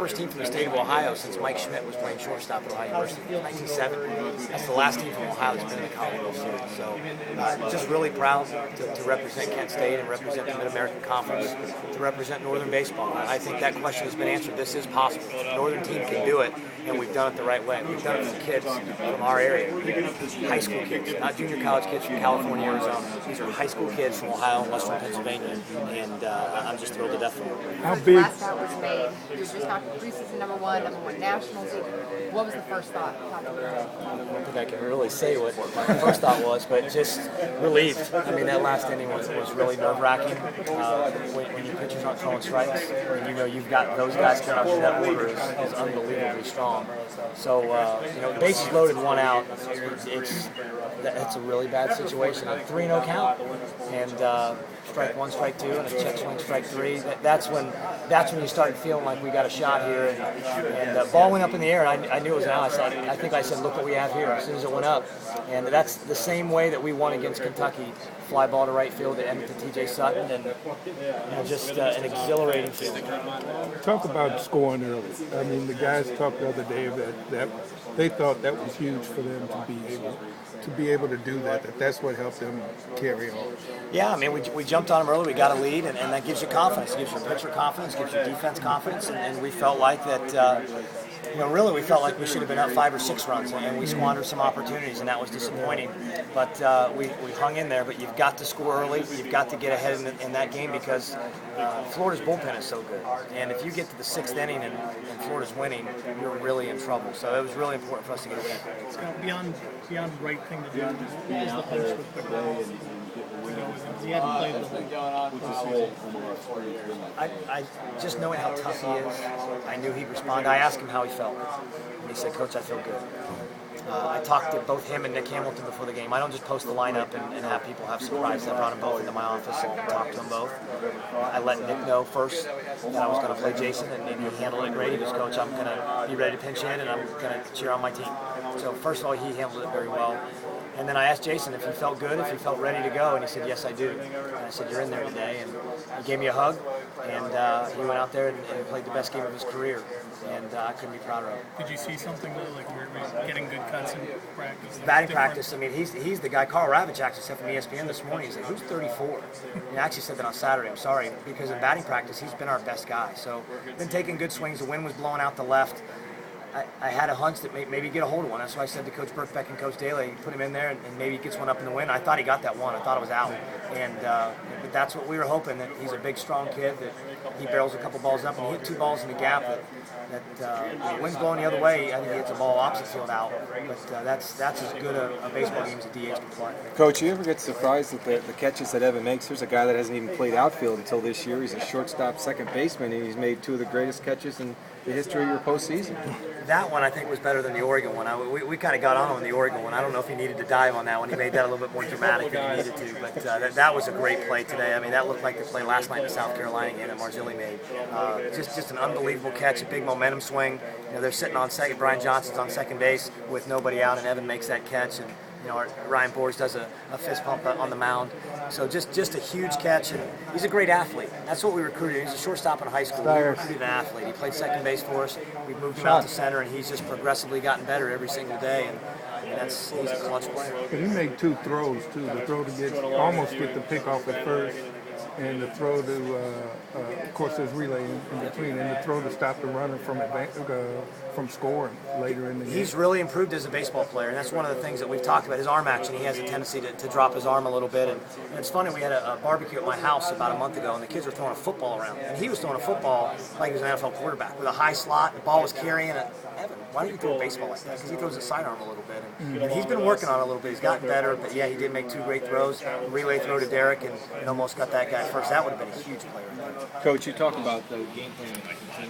first team from the state of Ohio since Mike Schmidt was playing shortstop at Ohio University in 1970. That's the last team from Ohio that's been in the College World Series. So just really proud to represent Kent State and represent the Mid-American Conference, to represent Northern baseball. I think that question has been answered. This is possible. The Northern team can do it, and we've done it the right way. We've done it for kids from our area, high school kids, not junior college kids from California, Arizona. These are high school kids from Ohio and Western Pennsylvania, and I'm just thrilled to death for them. How big? Last start was made. You were just talking preseason number one nationals. What was the first thought? I don't think I can really say what my first thought was, but just relieved. I mean, that last inning was really nerve-wracking. When your pitchers aren't throwing strikes, and you know you've got those guys coming up to that order is unbelievably strong. So, bases loaded, one out. It's a really bad situation. A 3-0 count, and strike one, strike two, and a check swing, strike three. That's when you start feeling like we got a shot here. And ball went up in the air, and I knew it was an out. I think I said, look what we have here, as soon as it went up. And that's the same way that we won against Kentucky. Fly ball to right field to end to T.J. Sutton, and just an exhilarating feeling. Talk about scoring early. I mean, the guys talked the other day that they thought that was huge for them to be able to do that. That's what helped them carry on. Yeah, I mean, we jumped on them early. We got a lead, and that gives you confidence. It gives your pitcher confidence, gives your defense confidence, and we felt like that. Really, we felt like we should have been up 5 or 6 runs, and we squandered some opportunities, and that was disappointing. But we hung in there. But you've got to score early. You've got to get ahead in that game because Florida's bullpen is so good. And if you get to the 6th inning and Florida's winning, you're really in trouble. So it was really important for us to get a win. Scott, beyond the right thing to do, what was the hunch with the ball? He hadn't played the whole I just knowing how tough he is, I knew he'd respond. I asked him how he felt, and he said, "Coach, I feel good." I talked to both him and Nick Hamilton before the game. I don't just post the lineup and have people have surprises. I brought them both into my office and talked to them both. I let Nick know first that I was going to play Jason, and he handled it great. He goes, "Coach, I'm going to be ready to pinch in, and I'm going to cheer on my team." So first of all, he handled it very well. And then I asked Jason if he felt good, if he felt ready to go, and he said, "Yes, I do." And I said, "You're in there today." And he gave me a hug, and he went out there and played the best game of his career, and I couldn't be prouder of him. Did you see something though, like we're getting good cuts in practice? Batting practice, I mean, he's the guy. Carl Ravitch actually said from ESPN this morning, he said, "Who's 34? He actually said that on Saturday, I'm sorry, because in batting practice, he's been our best guy. So, been taking good swings. The wind was blowing out the left. I had a hunch that maybe get a hold of one. That's why I said to Coach Burkbeck and Coach Daly, put him in there and maybe he gets one up in the wind. I thought he got that one. I thought it was out. And but that's what we were hoping, that he's a big, strong kid, that he barrels a couple balls up, and he hit 2 balls in the gap that the wind's blowing the other way. I think he hits a ball opposite field out. But that's as good a baseball game as a DH can play. Coach, you ever get surprised at the catches that Evan makes? There's a guy that hasn't even played outfield until this year. He's a shortstop, second baseman, and he's made 2 of the greatest catches in the history of your postseason. That one I think was better than the Oregon one. We kind of got on the Oregon one. I don't know if he needed to dive on that one. He made that a little bit more dramatic than he needed to. But that was a great play today. I mean, that looked like the play last night in the South Carolina game that Marzilli made. Just an unbelievable catch, a big momentum swing. They're sitting on second. Brian Johnson's on second base with nobody out, and Evan makes that catch. And Ryan Boers does a fist pump on the mound. So just a huge catch, and he's a great athlete. That's what we recruited. He's a shortstop in high school. We recruited an athlete. He played second base for us. We moved him out to center, and he's just progressively gotten better every single day. And he's a clutch player. But he made 2 throws too. The throw to almost get the pick off at first, and the throw to, of course, there's relay in between, and the throw to stop the runner from scoring later in the game. He's really improved as a baseball player, and that's one of the things that we've talked about, his arm action. He has a tendency to drop his arm a little bit, and it's funny, we had a barbecue at my house about a month ago, and the kids were throwing a football around, and he was throwing a football like he was an NFL quarterback with a high slot. The ball was carrying it. Evan, why don't you throw a baseball like that? Because he throws his sidearm a little bit, and he's been working on it a little bit. He's gotten better, but yeah, he did make 2 great throws. A relay throw to Derek, and almost got that guy first. That would have been a huge play right there. Coach, you talk about the game plan.